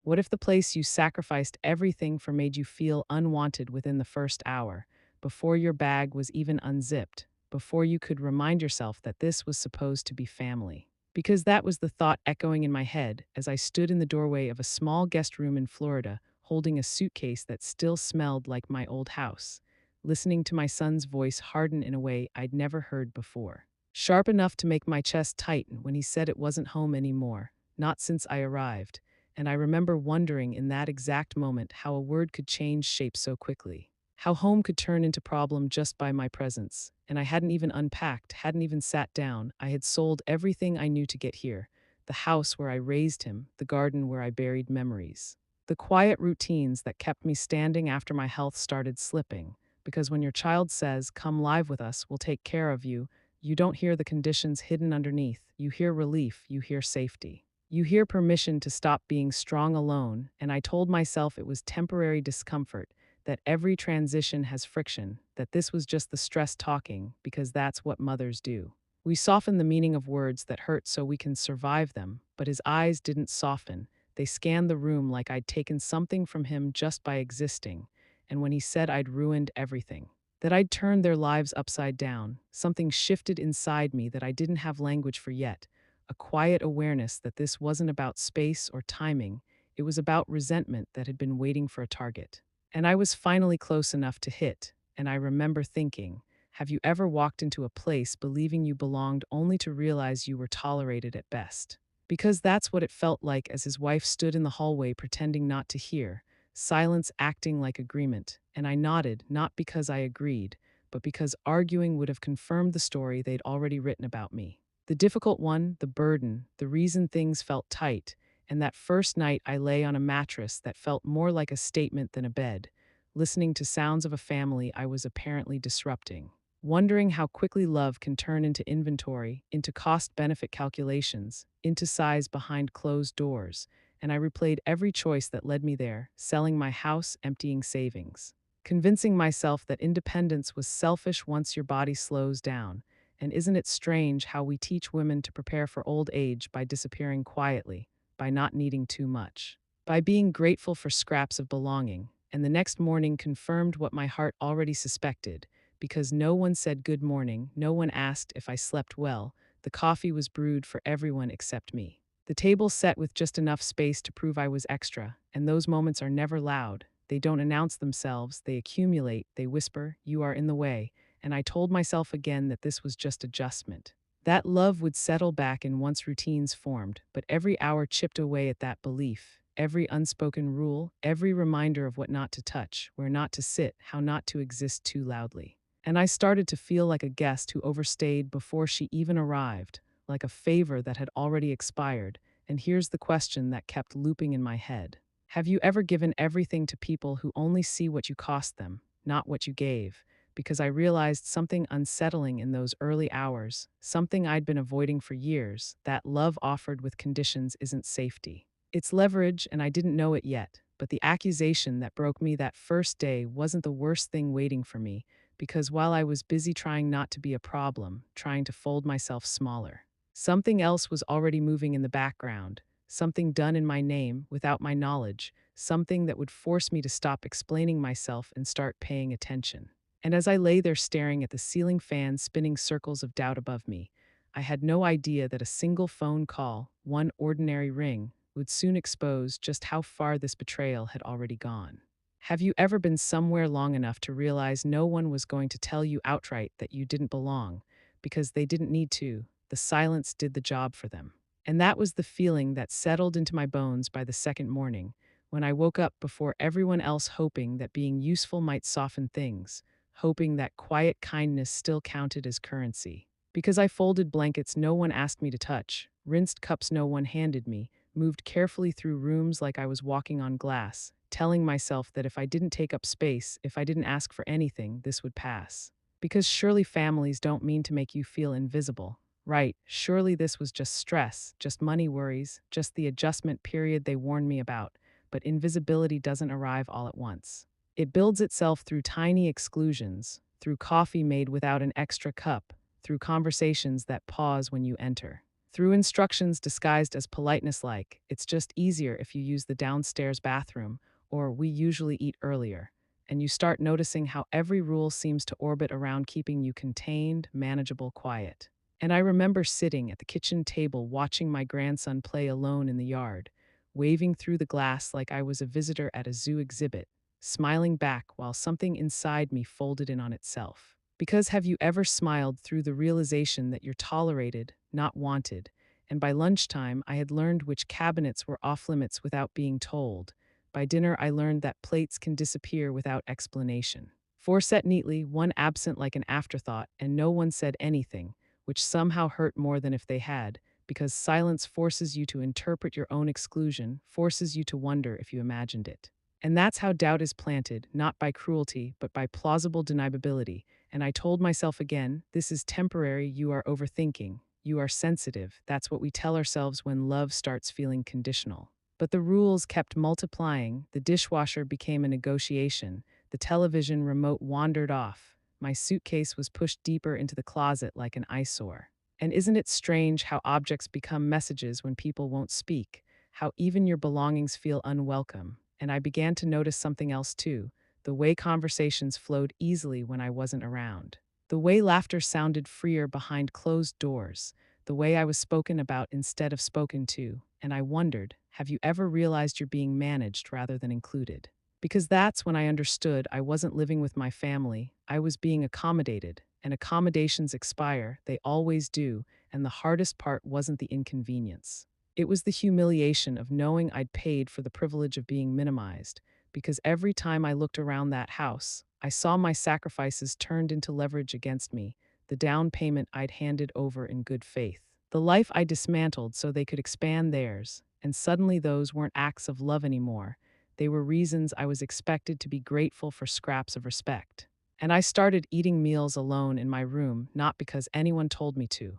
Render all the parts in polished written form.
What if the place you sacrificed everything for made you feel unwanted within the first hour, before your bag was even unzipped, before you could remind yourself that this was supposed to be family? Because that was the thought echoing in my head as I stood in the doorway of a small guest room in Florida, holding a suitcase that still smelled like my old house, listening to my son's voice harden in a way I'd never heard before. Sharp enough to make my chest tighten when he said it wasn't home anymore, not since I arrived, and I remember wondering in that exact moment how a word could change shape so quickly. How home could turn into problem just by my presence. And I hadn't even unpacked, hadn't even sat down. I had sold everything I knew to get here. The house where I raised him, the garden where I buried memories. The quiet routines that kept me standing after my health started slipping. Because when your child says, "Come live with us, we'll take care of you," you don't hear the conditions hidden underneath. You hear relief, you hear safety. You hear permission to stop being strong alone, and I told myself it was temporary discomfort, that every transition has friction, that this was just the stress talking, because that's what mothers do. We soften the meaning of words that hurt so we can survive them, but his eyes didn't soften. They scanned the room like I'd taken something from him just by existing, and when he said I'd ruined everything, that I'd turned their lives upside down, something shifted inside me that I didn't have language for yet. A quiet awareness that this wasn't about space or timing, it was about resentment that had been waiting for a target. And I was finally close enough to hit, and I remember thinking, have you ever walked into a place believing you belonged only to realize you were tolerated at best? Because that's what it felt like as his wife stood in the hallway pretending not to hear, silence acting like agreement, and I nodded, not because I agreed, but because arguing would have confirmed the story they'd already written about me. The difficult one, the burden, the reason things felt tight, and that first night I lay on a mattress that felt more like a statement than a bed, listening to sounds of a family I was apparently disrupting, wondering how quickly love can turn into inventory, into cost-benefit calculations, into size behind closed doors, and I replayed every choice that led me there, selling my house, emptying savings, convincing myself that independence was selfish once your body slows down. And isn't it strange how we teach women to prepare for old age by disappearing quietly, by not needing too much, by being grateful for scraps of belonging, and the next morning confirmed what my heart already suspected, because no one said good morning, no one asked if I slept well, the coffee was brewed for everyone except me. The table set with just enough space to prove I was extra, and those moments are never loud. They don't announce themselves, they accumulate, they whisper, "You are in the way." And I told myself again that this was just adjustment. That love would settle back in once routines formed, but every hour chipped away at that belief. Every unspoken rule, every reminder of what not to touch, where not to sit, how not to exist too loudly. And I started to feel like a guest who overstayed before she even arrived, like a favor that had already expired. And here's the question that kept looping in my head. Have you ever given everything to people who only see what you cost them, not what you gave? Because I realized something unsettling in those early hours, something I'd been avoiding for years, that love offered with conditions isn't safety. It's leverage, and I didn't know it yet, but the accusation that broke me that first day wasn't the worst thing waiting for me, because while I was busy trying not to be a problem, trying to fold myself smaller, something else was already moving in the background, something done in my name, without my knowledge, something that would force me to stop explaining myself and start paying attention. And as I lay there staring at the ceiling fan spinning circles of doubt above me, I had no idea that a single phone call, one ordinary ring, would soon expose just how far this betrayal had already gone. Have you ever been somewhere long enough to realize no one was going to tell you outright that you didn't belong, because they didn't need to? The silence did the job for them. And that was the feeling that settled into my bones by the second morning, when I woke up before everyone else, hoping that being useful might soften things, hoping that quiet kindness still counted as currency. Because I folded blankets no one asked me to touch, rinsed cups no one handed me, moved carefully through rooms like I was walking on glass, telling myself that if I didn't take up space, if I didn't ask for anything, this would pass. Because surely families don't mean to make you feel invisible, right? Surely this was just stress, just money worries, just the adjustment period they warned me about. But invisibility doesn't arrive all at once. It builds itself through tiny exclusions, through coffee made without an extra cup, through conversations that pause when you enter. through instructions disguised as politeness like, it's just easier if you use the downstairs bathroom, or we usually eat earlier. And you start noticing how every rule seems to orbit around keeping you contained, manageable, quiet. And I remember sitting at the kitchen table watching my grandson play alone in the yard, waving through the glass like I was a visitor at a zoo exhibit, smiling back while something inside me folded in on itself. Because have you ever smiled through the realization that you're tolerated, not wanted? And by lunchtime, I had learned which cabinets were off limits without being told. By dinner, I learned that plates can disappear without explanation. Four set neatly, one absent like an afterthought, and no one said anything, which somehow hurt more than if they had, because silence forces you to interpret your own exclusion, forces you to wonder if you imagined it. And that's how doubt is planted, not by cruelty, but by plausible deniability. And I told myself again, this is temporary, you are overthinking. You are sensitive. That's what we tell ourselves when love starts feeling conditional. But the rules kept multiplying. The dishwasher became a negotiation. The television remote wandered off. My suitcase was pushed deeper into the closet like an eyesore. And isn't it strange how objects become messages when people won't speak? How even your belongings feel unwelcome? And I began to notice something else too, the way conversations flowed easily when I wasn't around. The way laughter sounded freer behind closed doors. The way I was spoken about instead of spoken to. And I wondered, have you ever realized you're being managed rather than included? Because that's when I understood I wasn't living with my family, I was being accommodated. And accommodations expire, they always do, and the hardest part wasn't the inconvenience. It was the humiliation of knowing I'd paid for the privilege of being minimized, because every time I looked around that house, I saw my sacrifices turned into leverage against me, the down payment I'd handed over in good faith, the life I dismantled so they could expand theirs, and suddenly those weren't acts of love anymore. They were reasons I was expected to be grateful for scraps of respect. And I started eating meals alone in my room, not because anyone told me to,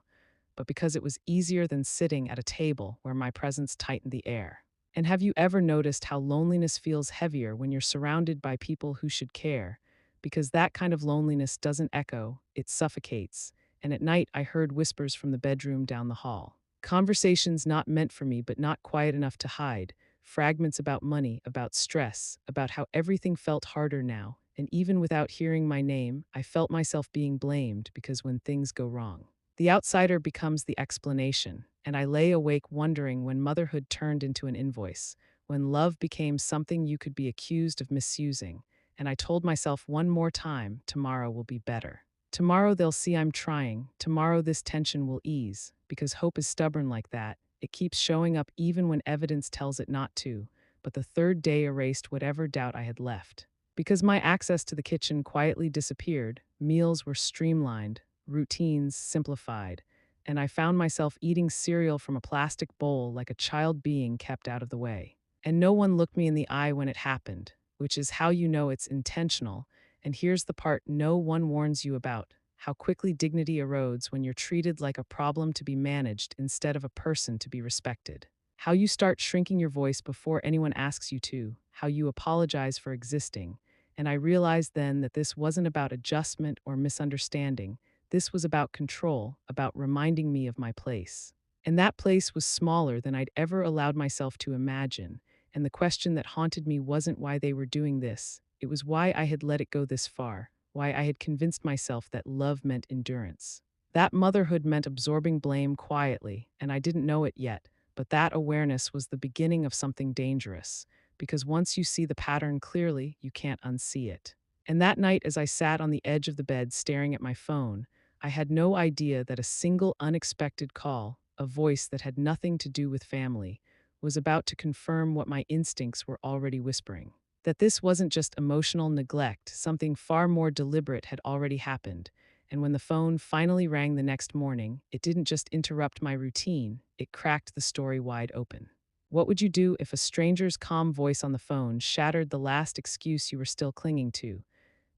but because it was easier than sitting at a table where my presence tightened the air. And have you ever noticed how loneliness feels heavier when you're surrounded by people who should care? Because that kind of loneliness doesn't echo, it suffocates. And at night, I heard whispers from the bedroom down the hall. Conversations not meant for me, but not quiet enough to hide. Fragments about money, about stress, about how everything felt harder now. And even without hearing my name, I felt myself being blamed because when things go wrong, the outsider becomes the explanation, and I lay awake wondering when motherhood turned into an invoice, when love became something you could be accused of misusing, and I told myself one more time, tomorrow will be better. Tomorrow they'll see I'm trying, tomorrow this tension will ease, because hope is stubborn like that, it keeps showing up even when evidence tells it not to, but the third day erased whatever doubt I had left. Because my access to the kitchen quietly disappeared, meals were streamlined, routines simplified, and I found myself eating cereal from a plastic bowl like a child being kept out of the way. And no one looked me in the eye when it happened, which is how you know it's intentional. And here's the part no one warns you about, how quickly dignity erodes when you're treated like a problem to be managed instead of a person to be respected. How you start shrinking your voice before anyone asks you to, how you apologize for existing. And I realized then that this wasn't about adjustment or misunderstanding. This was about control, about reminding me of my place. And that place was smaller than I'd ever allowed myself to imagine. And the question that haunted me wasn't why they were doing this, it was why I had let it go this far, why I had convinced myself that love meant endurance. That motherhood meant absorbing blame quietly, and I didn't know it yet, but that awareness was the beginning of something dangerous, because once you see the pattern clearly, you can't unsee it. And that night, as I sat on the edge of the bed staring at my phone, I had no idea that a single unexpected call, a voice that had nothing to do with family, was about to confirm what my instincts were already whispering. That this wasn't just emotional neglect, something far more deliberate had already happened. And when the phone finally rang the next morning, it didn't just interrupt my routine, it cracked the story wide open. What would you do if a stranger's calm voice on the phone shattered the last excuse you were still clinging to?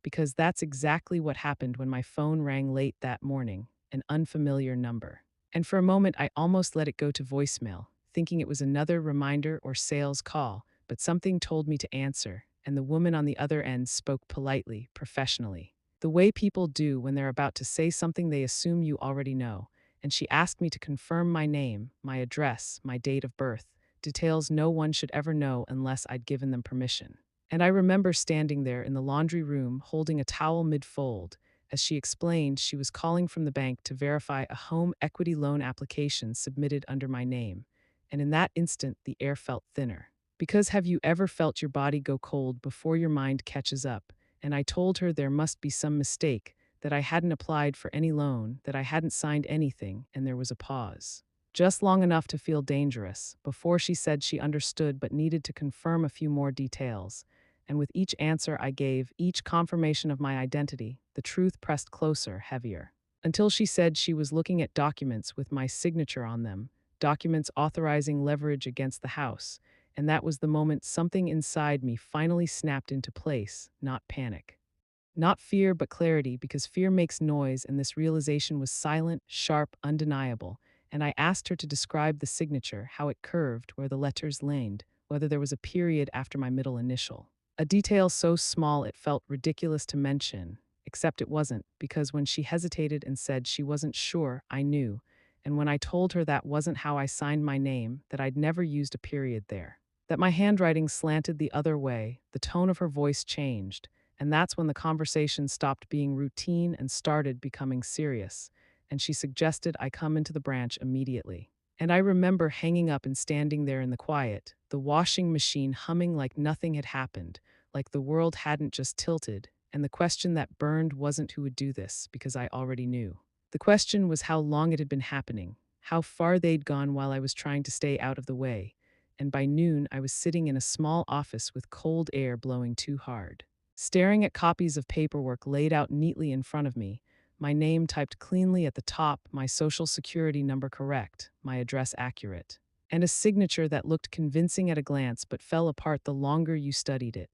Because that's exactly what happened when my phone rang late that morning, an unfamiliar number. And for a moment, I almost let it go to voicemail, thinking it was another reminder or sales call, but something told me to answer, and the woman on the other end spoke politely, professionally. The way people do when they're about to say something they assume you already know. and she asked me to confirm my name, my address, my date of birth, details no one should ever know unless I'd given them permission. And I remember standing there in the laundry room holding a towel mid-fold. As she explained, she was calling from the bank to verify a home equity loan application submitted under my name. And in that instant, the air felt thinner. Because have you ever felt your body go cold before your mind catches up? And I told her there must be some mistake, that I hadn't applied for any loan, that I hadn't signed anything, and there was a pause. Just long enough to feel dangerous, before she said she understood but needed to confirm a few more details. And with each answer I gave, each confirmation of my identity, the truth pressed closer, heavier. Until she said she was looking at documents with my signature on them, documents authorizing leverage against the house, and that was the moment something inside me finally snapped into place, not panic. Not fear, but clarity, because fear makes noise, and this realization was silent, sharp, undeniable. And I asked her to describe the signature, how it curved, where the letters landed, whether there was a period after my middle initial. A detail so small it felt ridiculous to mention, except it wasn't, because when she hesitated and said she wasn't sure, I knew. And when I told her that wasn't how I signed my name, that I'd never used a period there, that my handwriting slanted the other way, the tone of her voice changed. And that's when the conversation stopped being routine and started becoming serious. And she suggested I come into the branch immediately. And I remember hanging up and standing there in the quiet, the washing machine humming like nothing had happened, like the world hadn't just tilted. And the question that burned wasn't who would do this, because I already knew. The question was how long it had been happening, how far they'd gone while I was trying to stay out of the way. And by noon, I was sitting in a small office with cold air blowing too hard, staring at copies of paperwork laid out neatly in front of me, my name typed cleanly at the top, my social security number correct, my address accurate, and a signature that looked convincing at a glance but fell apart the longer you studied it.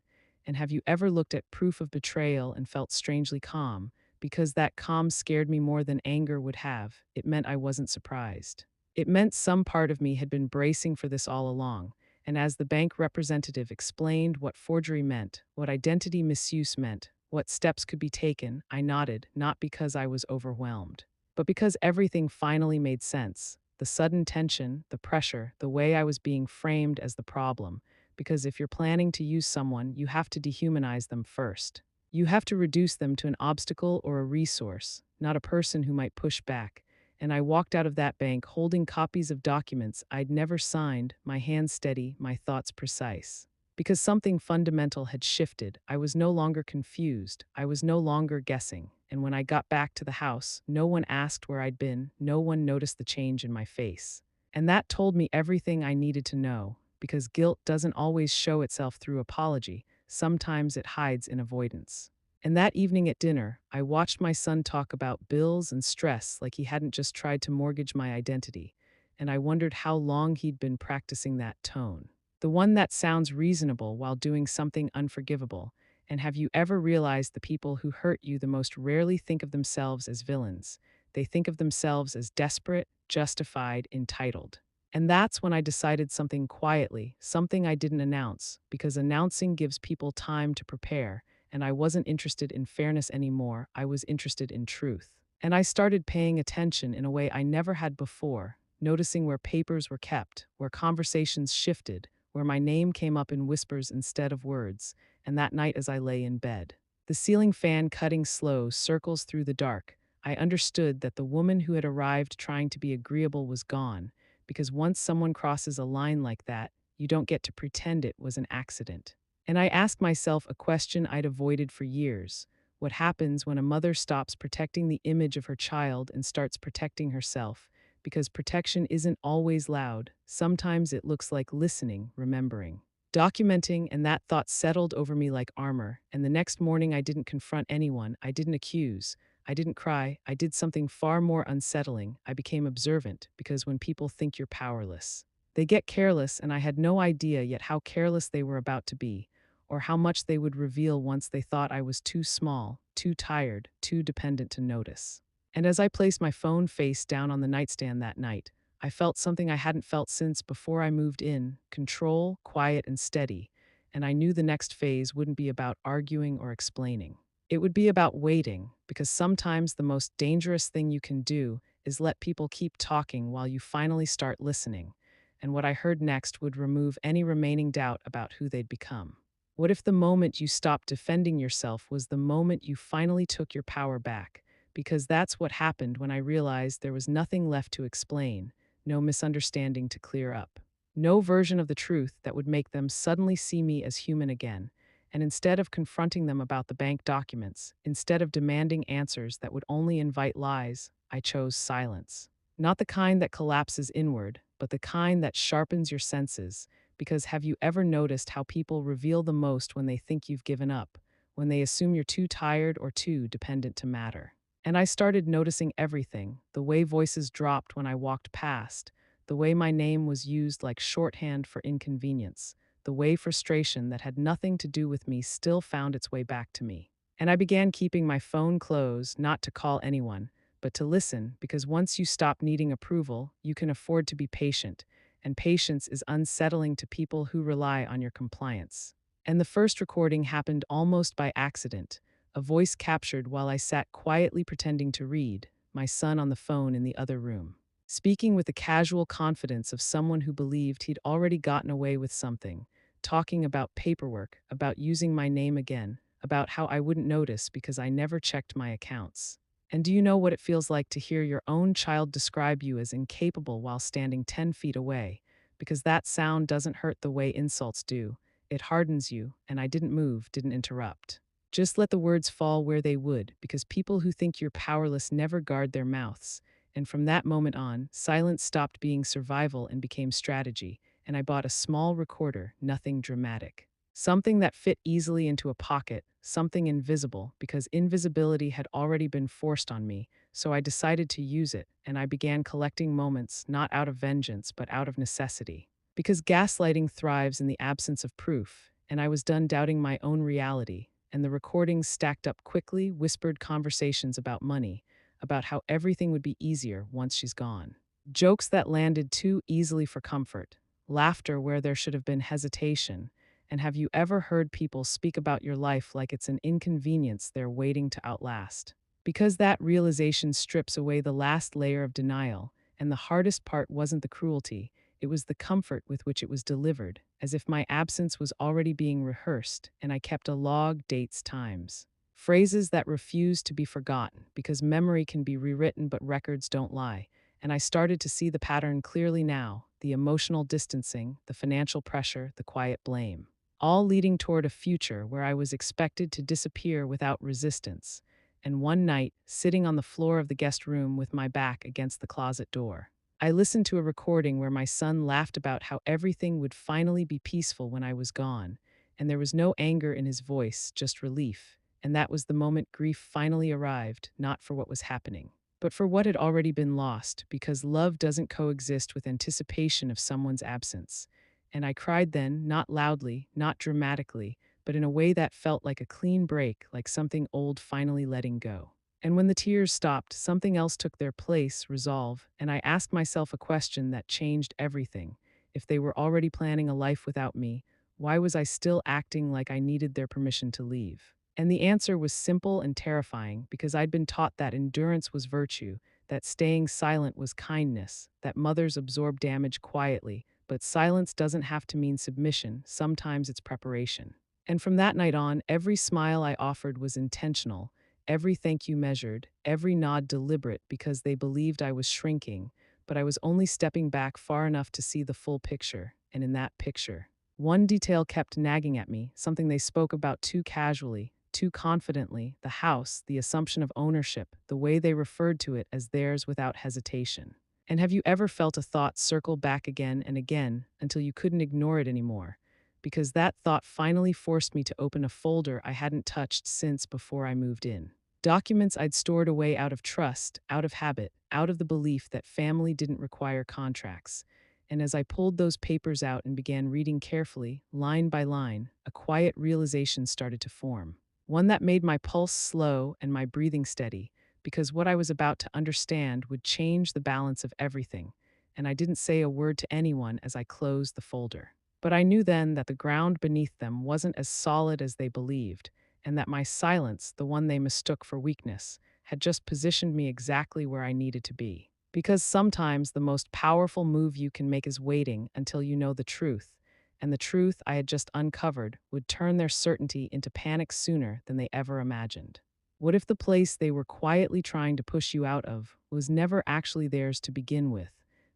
And have you ever looked at proof of betrayal and felt strangely calm? Because that calm scared me more than anger would have. It meant I wasn't surprised. It meant some part of me had been bracing for this all along. And as the bank representative explained what forgery meant, what identity misuse meant, what steps could be taken, I nodded, not because I was overwhelmed, but because everything finally made sense. The sudden tension, the pressure, the way I was being framed as the problem. Because if you're planning to use someone, you have to dehumanize them first. You have to reduce them to an obstacle or a resource, not a person who might push back. And I walked out of that bank holding copies of documents I'd never signed, my hands steady, my thoughts precise. Because something fundamental had shifted, I was no longer confused, I was no longer guessing. And when I got back to the house, no one asked where I'd been, no one noticed the change in my face. And that told me everything I needed to know, because guilt doesn't always show itself through apology, sometimes it hides in avoidance. And that evening at dinner, I watched my son talk about bills and stress like he hadn't just tried to mortgage my identity, and I wondered how long he'd been practicing that tone. The one that sounds reasonable while doing something unforgivable. And have you ever realized the people who hurt you the most rarely think of themselves as villains? They think of themselves as desperate, justified, entitled. And that's when I decided something quietly, something I didn't announce, because announcing gives people time to prepare. And I wasn't interested in fairness anymore, I was interested in truth. And I started paying attention in a way I never had before, noticing where papers were kept, where conversations shifted, where my name came up in whispers instead of words. And that night as I lay in bed, the ceiling fan cutting slow circles through the dark, I understood that the woman who had arrived trying to be agreeable was gone, because once someone crosses a line like that, you don't get to pretend it was an accident. And I asked myself a question I'd avoided for years. What happens when a mother stops protecting the image of her child and starts protecting herself? Because protection isn't always loud. Sometimes it looks like listening, remembering, documenting, and that thought settled over me like armor. And the next morning I didn't confront anyone, I didn't accuse, I didn't cry, I did something far more unsettling. I became observant, because when people think you're powerless, they get careless, and I had no idea yet how careless they were about to be, or how much they would reveal once they thought I was too small, too tired, too dependent to notice. And as I placed my phone face down on the nightstand that night, I felt something I hadn't felt since before I moved in: control, quiet and steady. And I knew the next phase wouldn't be about arguing or explaining. It would be about waiting, because sometimes the most dangerous thing you can do is let people keep talking while you finally start listening, and what I heard next would remove any remaining doubt about who they'd become. What if the moment you stopped defending yourself was the moment you finally took your power back? Because that's what happened when I realized there was nothing left to explain, no misunderstanding to clear up, no version of the truth that would make them suddenly see me as human again. And instead of confronting them about the bank documents, instead of demanding answers that would only invite lies, I chose silence. Not the kind that collapses inward, but the kind that sharpens your senses. Because have you ever noticed how people reveal the most when they think you've given up, when they assume you're too tired or too dependent to matter? And I started noticing everything, the way voices dropped when I walked past, the way my name was used like shorthand for inconvenience, the way frustration that had nothing to do with me still found its way back to me. And I began keeping my phone closed, not to call anyone, but to listen, because once you stop needing approval, you can afford to be patient, and patience is unsettling to people who rely on your compliance. And the first recording happened almost by accident, a voice captured while I sat quietly pretending to read, my son on the phone in the other room, speaking with the casual confidence of someone who believed he'd already gotten away with something, talking about paperwork, about using my name again, about how I wouldn't notice because I never checked my accounts. And do you know what it feels like to hear your own child describe you as incapable while standing 10 feet away? Because that sound doesn't hurt the way insults do. It hardens you, and I didn't move, didn't interrupt. Just let the words fall where they would, because people who think you're powerless never guard their mouths. And from that moment on, silence stopped being survival and became strategy, and I bought a small recorder, nothing dramatic. Something that fit easily into a pocket, something invisible, because invisibility had already been forced on me, so I decided to use it, and I began collecting moments not out of vengeance but out of necessity. Because gaslighting thrives in the absence of proof, and I was done doubting my own reality, and the recordings stacked up quickly, whispered conversations about money, about how everything would be easier once she's gone. Jokes that landed too easily for comfort, laughter where there should have been hesitation. And have you ever heard people speak about your life like it's an inconvenience they're waiting to outlast? Because that realization strips away the last layer of denial, and the hardest part wasn't the cruelty, it was the comfort with which it was delivered, as if my absence was already being rehearsed, and I kept a log, dates, times. Phrases that refused to be forgotten, because memory can be rewritten but records don't lie. And I started to see the pattern clearly now, the emotional distancing, the financial pressure, the quiet blame, all leading toward a future where I was expected to disappear without resistance. And one night, sitting on the floor of the guest room with my back against the closet door, I listened to a recording where my son laughed about how everything would finally be peaceful when I was gone, and there was no anger in his voice, just relief. And that was the moment grief finally arrived, not for what was happening, but for what had already been lost, because love doesn't coexist with anticipation of someone's absence. And I cried then, not loudly, not dramatically, but in a way that felt like a clean break, like something old finally letting go. And when the tears stopped, something else took their place, resolve, and I asked myself a question that changed everything. If they were already planning a life without me, why was I still acting like I needed their permission to leave? And the answer was simple and terrifying, because I'd been taught that endurance was virtue, that staying silent was kindness, that mothers absorb damage quietly, but silence doesn't have to mean submission, sometimes it's preparation. And from that night on, every smile I offered was intentional, every thank you measured, every nod deliberate, because they believed I was shrinking, but I was only stepping back far enough to see the full picture. And in that picture, one detail kept nagging at me, something they spoke about too casually, too confidently: the house, the assumption of ownership, the way they referred to it as theirs without hesitation. And have you ever felt a thought circle back again and again until you couldn't ignore it anymore? Because that thought finally forced me to open a folder I hadn't touched since before I moved in. Documents I'd stored away out of trust, out of habit, out of the belief that family didn't require contracts. And as I pulled those papers out and began reading carefully, line by line, a quiet realization started to form. One that made my pulse slow and my breathing steady, because what I was about to understand would change the balance of everything. And I didn't say a word to anyone as I closed the folder. But I knew then that the ground beneath them wasn't as solid as they believed, and that my silence, the one they mistook for weakness, had just positioned me exactly where I needed to be. Because sometimes the most powerful move you can make is waiting until you know the truth, and the truth I had just uncovered would turn their certainty into panic sooner than they ever imagined. What if the place they were quietly trying to push you out of was never actually theirs to begin with?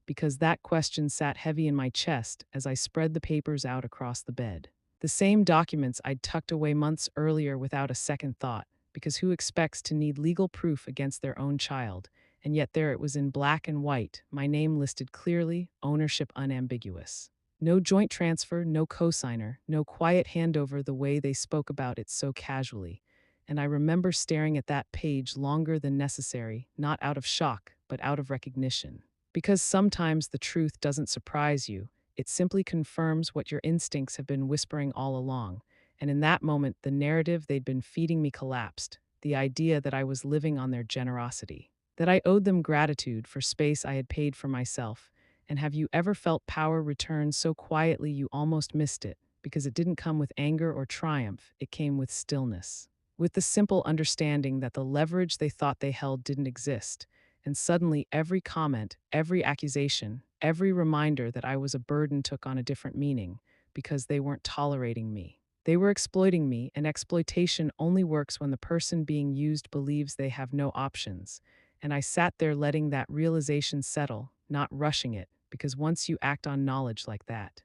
Because that question sat heavy in my chest as I spread the papers out across the bed. The same documents I'd tucked away months earlier without a second thought, because who expects to need legal proof against their own child? And yet there it was in black and white, my name listed clearly, ownership unambiguous. No joint transfer, no cosigner, no quiet handover the way they spoke about it so casually. And I remember staring at that page longer than necessary, not out of shock, but out of recognition. Because sometimes the truth doesn't surprise you, it simply confirms what your instincts have been whispering all along. And in that moment, the narrative they'd been feeding me collapsed, the idea that I was living on their generosity, that I owed them gratitude for space I had paid for myself. And have you ever felt power return so quietly you almost missed it? Because it didn't come with anger or triumph, it came with stillness. With the simple understanding that the leverage they thought they held didn't exist. And suddenly, every comment, every accusation, every reminder that I was a burden took on a different meaning, because they weren't tolerating me. They were exploiting me, and exploitation only works when the person being used believes they have no options. And I sat there letting that realization settle, not rushing it, because once you act on knowledge like that,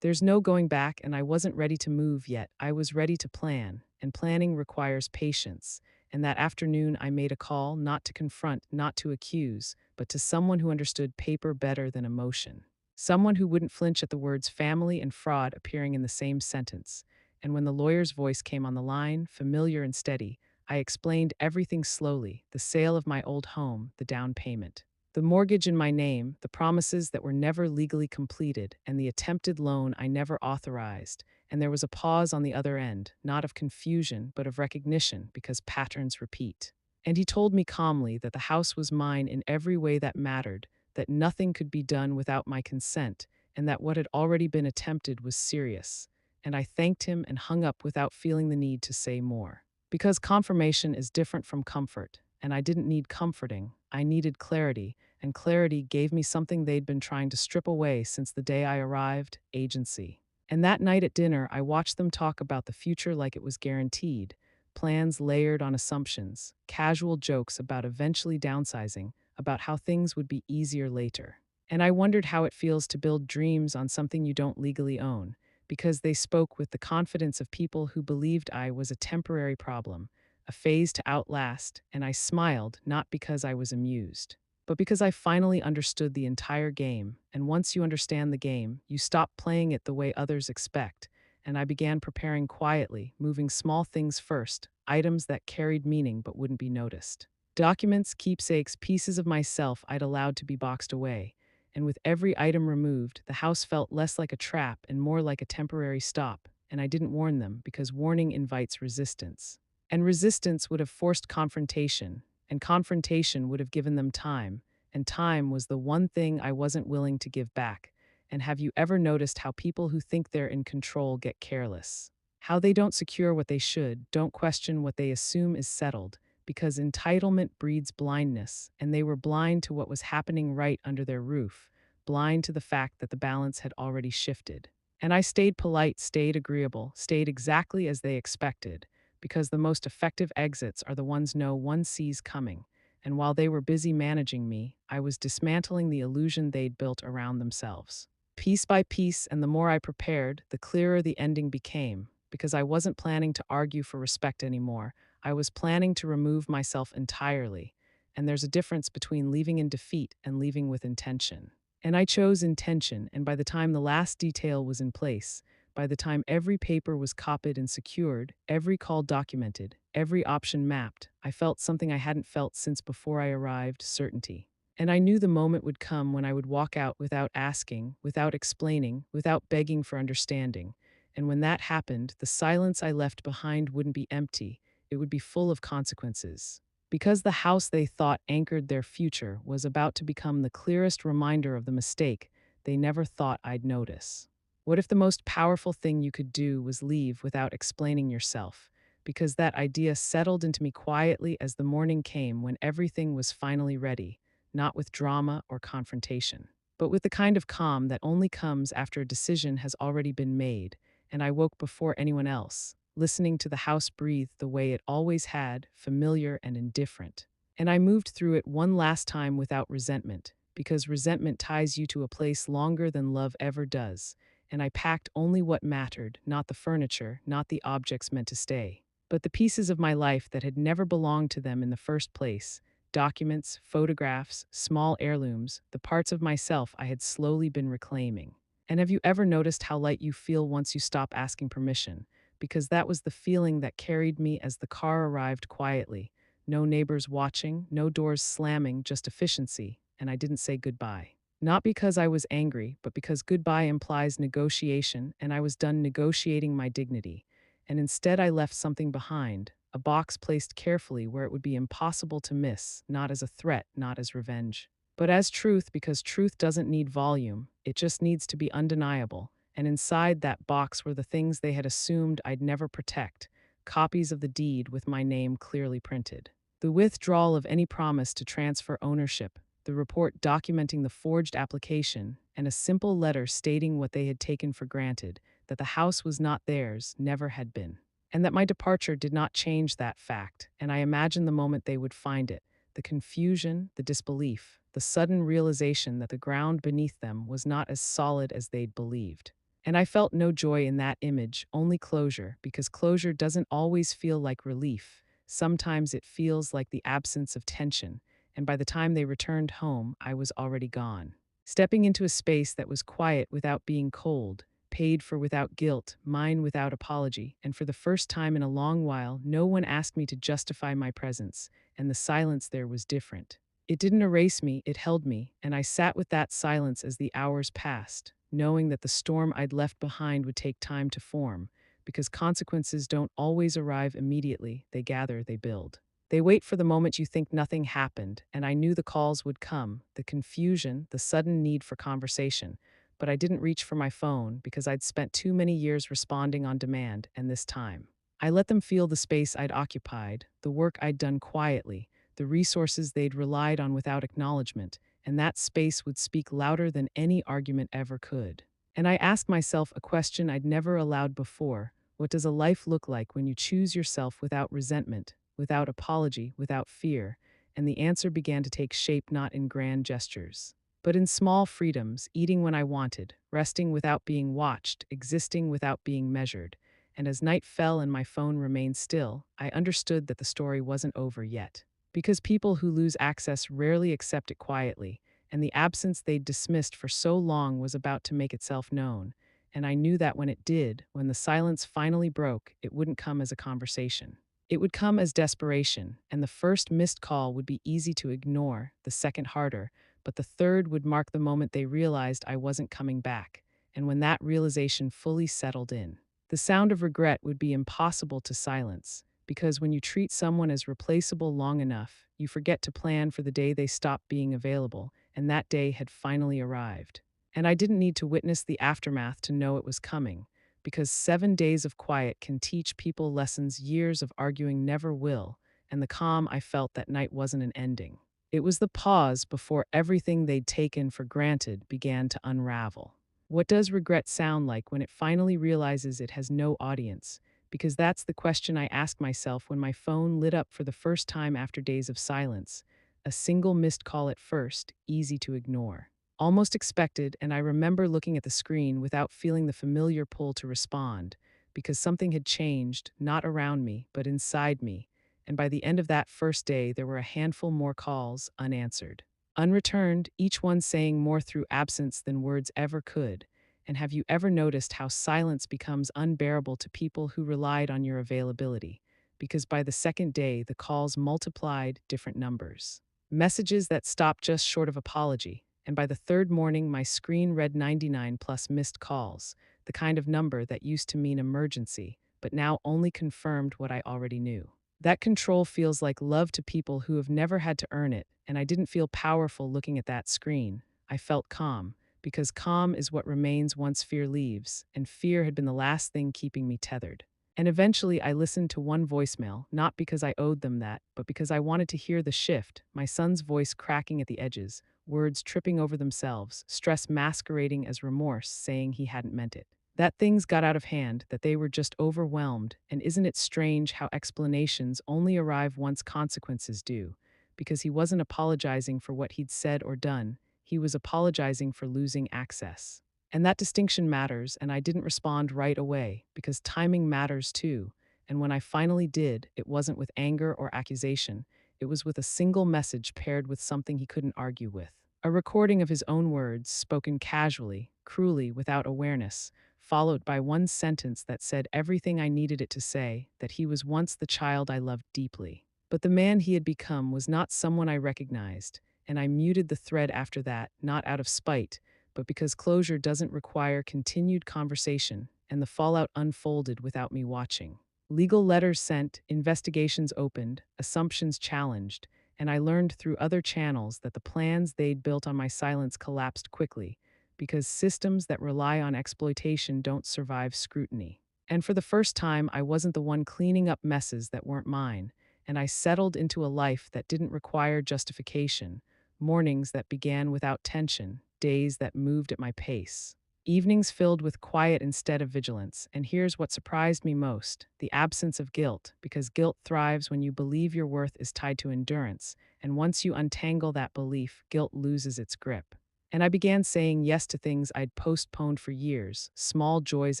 there's no going back, and I wasn't ready to move yet. I was ready to plan, and planning requires patience. And that afternoon, I made a call, not to confront, not to accuse, but to someone who understood paper better than emotion. Someone who wouldn't flinch at the words family and fraud appearing in the same sentence. And when the lawyer's voice came on the line, familiar and steady, I explained everything slowly: the sale of my old home, the down payment, the mortgage in my name, the promises that were never legally completed, and the attempted loan I never authorized. And there was a pause on the other end, not of confusion, but of recognition, because patterns repeat. And he told me calmly that the house was mine in every way that mattered, that nothing could be done without my consent, and that what had already been attempted was serious. And I thanked him and hung up without feeling the need to say more. Because confirmation is different from comfort, and I didn't need comforting, I needed clarity, and clarity gave me something they'd been trying to strip away since the day I arrived: agency. And that night at dinner, I watched them talk about the future like it was guaranteed: plans layered on assumptions, casual jokes about eventually downsizing, about how things would be easier later. And I wondered how it feels to build dreams on something you don't legally own, because they spoke with the confidence of people who believed I was a temporary problem, a phase to outlast, and I smiled, not because I was amused, but because I finally understood the entire game. And once you understand the game, you stop playing it the way others expect. And I began preparing quietly, moving small things first, items that carried meaning but wouldn't be noticed. Documents, keepsakes, pieces of myself I'd allowed to be boxed away. And with every item removed, the house felt less like a trap and more like a temporary stop. And I didn't warn them, because warning invites resistance. And resistance would have forced confrontation, and confrontation would have given them time, and time was the one thing I wasn't willing to give back. And have you ever noticed how people who think they're in control get careless? How they don't secure what they should, don't question what they assume is settled, because entitlement breeds blindness, and they were blind to what was happening right under their roof, blind to the fact that the balance had already shifted. And I stayed polite, stayed agreeable, stayed exactly as they expected, because the most effective exits are the ones no one sees coming. And while they were busy managing me, I was dismantling the illusion they'd built around themselves. Piece by piece, and the more I prepared, the clearer the ending became, because I wasn't planning to argue for respect anymore. I was planning to remove myself entirely. And there's a difference between leaving in defeat and leaving with intention. And I chose intention, and by the time the last detail was in place, by the time every paper was copied and secured, every call documented, every option mapped, I felt something I hadn't felt since before I arrived: certainty. And I knew the moment would come when I would walk out without asking, without explaining, without begging for understanding. And when that happened, the silence I left behind wouldn't be empty, it would be full of consequences. Because the house they thought anchored their future was about to become the clearest reminder of the mistake they never thought I'd notice. What if the most powerful thing you could do was leave without explaining yourself? Because that idea settled into me quietly as the morning came when everything was finally ready. not with drama or confrontation, but with the kind of calm that only comes after a decision has already been made. And I woke before anyone else, listening to the house breathe the way it always had, familiar and indifferent. And I moved through it one last time without resentment, because resentment ties you to a place longer than love ever does. And I packed only what mattered, not the furniture, not the objects meant to stay, but the pieces of my life that had never belonged to them in the first place. Documents, photographs, small heirlooms, the parts of myself I had slowly been reclaiming. And have you ever noticed how light you feel once you stop asking permission? Because that was the feeling that carried me as the car arrived quietly. No neighbors watching, no doors slamming, just efficiency, and I didn't say goodbye. Not because I was angry, but because goodbye implies negotiation, and I was done negotiating my dignity. And instead, I left something behind, a box placed carefully where it would be impossible to miss, not as a threat, not as revenge, but as truth, because truth doesn't need volume, it just needs to be undeniable. And inside that box were the things they had assumed I'd never protect, copies of the deed with my name clearly printed, the withdrawal of any promise to transfer ownership, the report documenting the forged application, and a simple letter stating what they had taken for granted, that the house was not theirs, never had been. And that my departure did not change that fact, and I imagined the moment they would find it, the confusion, the disbelief, the sudden realization that the ground beneath them was not as solid as they'd believed. And I felt no joy in that image, only closure, because closure doesn't always feel like relief. Sometimes it feels like the absence of tension, and by the time they returned home, I was already gone. Stepping into a space that was quiet without being cold, paid for without guilt, mine without apology, and for the first time in a long while, no one asked me to justify my presence, and the silence there was different. It didn't erase me, it held me, and I sat with that silence as the hours passed, knowing that the storm I'd left behind would take time to form, because consequences don't always arrive immediately, they gather, they build. They wait for the moment you think nothing happened, and I knew the calls would come, the confusion, the sudden need for conversation, but I didn't reach for my phone because I'd spent too many years responding on demand, and this time. I let them feel the space I'd occupied, the work I'd done quietly, the resources they'd relied on without acknowledgement, and that space would speak louder than any argument ever could. And I asked myself a question I'd never allowed before: what does a life look like when you choose yourself without resentment, without apology, without fear? And the answer began to take shape not in grand gestures, but in small freedoms, eating when I wanted, resting without being watched, existing without being measured. And as night fell and my phone remained still, I understood that the story wasn't over yet. Because people who lose access rarely accept it quietly, and the absence they'd dismissed for so long was about to make itself known. And I knew that when it did, when the silence finally broke, it wouldn't come as a conversation. It would come as desperation, and the first missed call would be easy to ignore, the second harder, but the third would mark the moment they realized I wasn't coming back. And when that realization fully settled in, the sound of regret would be impossible to silence, because when you treat someone as replaceable long enough, you forget to plan for the day they stop being available, and that day had finally arrived. And I didn't need to witness the aftermath to know it was coming, because 7 days of quiet can teach people lessons years of arguing never will, and the calm I felt that night wasn't an ending. It was the pause before everything they'd taken for granted began to unravel. What does regret sound like when it finally realizes it has no audience? Because that's the question I asked myself when my phone lit up for the first time after days of silence. A single missed call at first, easy to ignore, almost expected, and I remember looking at the screen without feeling the familiar pull to respond, because something had changed, not around me, but inside me. And by the end of that first day, there were a handful more calls, unanswered, unreturned, each one saying more through absence than words ever could. And have you ever noticed how silence becomes unbearable to people who relied on your availability? Because by the second day, the calls multiplied, different numbers, messages that stopped just short of apology. And by the third morning, my screen read 99 plus missed calls, the kind of number that used to mean emergency, but now only confirmed what I already knew. That control feels like love to people who have never had to earn it, and I didn't feel powerful looking at that screen. I felt calm, because calm is what remains once fear leaves, and fear had been the last thing keeping me tethered. And eventually, I listened to one voicemail, not because I owed them that, but because I wanted to hear the shift, my son's voice cracking at the edges, words tripping over themselves, stress masquerading as remorse, saying he hadn't meant it. That things got out of hand, that they were just overwhelmed, and isn't it strange how explanations only arrive once consequences do? Because he wasn't apologizing for what he'd said or done, he was apologizing for losing access. And that distinction matters, and I didn't respond right away, because timing matters too. And when I finally did, it wasn't with anger or accusation, it was with a single message paired with something he couldn't argue with. A recording of his own words, spoken casually, cruelly, without awareness, followed by one sentence that said everything I needed it to say, that he was once the child I loved deeply. But the man he had become was not someone I recognized, and I muted the thread after that, not out of spite, but because closure doesn't require continued conversation, and the fallout unfolded without me watching. Legal letters sent, investigations opened, assumptions challenged, and I learned through other channels that the plans they'd built on my silence collapsed quickly, because systems that rely on exploitation don't survive scrutiny. And for the first time, I wasn't the one cleaning up messes that weren't mine, and I settled into a life that didn't require justification, mornings that began without tension, days that moved at my pace. Evenings filled with quiet instead of vigilance, and here's what surprised me most: the absence of guilt, because guilt thrives when you believe your worth is tied to endurance, and once you untangle that belief, guilt loses its grip. And I began saying yes to things I'd postponed for years, small joys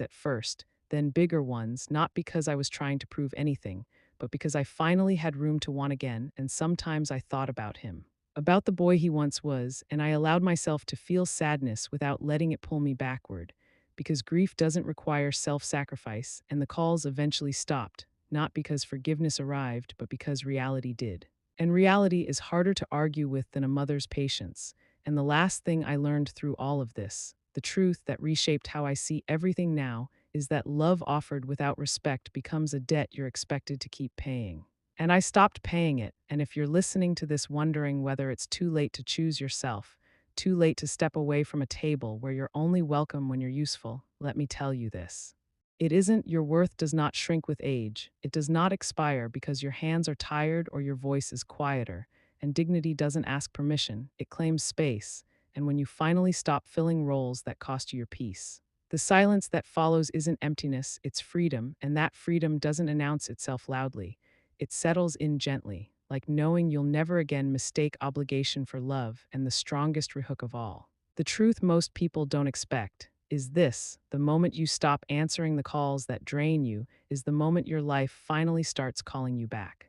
at first, then bigger ones, not because I was trying to prove anything, but because I finally had room to want again, and sometimes I thought about him, about the boy he once was, and I allowed myself to feel sadness without letting it pull me backward, because grief doesn't require self-sacrifice, and the calls eventually stopped, not because forgiveness arrived, but because reality did. And reality is harder to argue with than a mother's patience. And the last thing I learned through all of this, the truth that reshaped how I see everything now, is that love offered without respect becomes a debt you're expected to keep paying. And I stopped paying it, and if you're listening to this wondering whether it's too late to choose yourself, too late to step away from a table where you're only welcome when you're useful, let me tell you this. It isn't. Your worth does not shrink with age. It does not expire because your hands are tired or your voice is quieter. And dignity doesn't ask permission, it claims space. And when you finally stop filling roles that cost you your peace, the silence that follows isn't emptiness, it's freedom, and that freedom doesn't announce itself loudly. It settles in gently, like knowing you'll never again mistake obligation for love. And the strongest rehook of all, the truth most people don't expect, is this: the moment you stop answering the calls that drain you is the moment your life finally starts calling you back.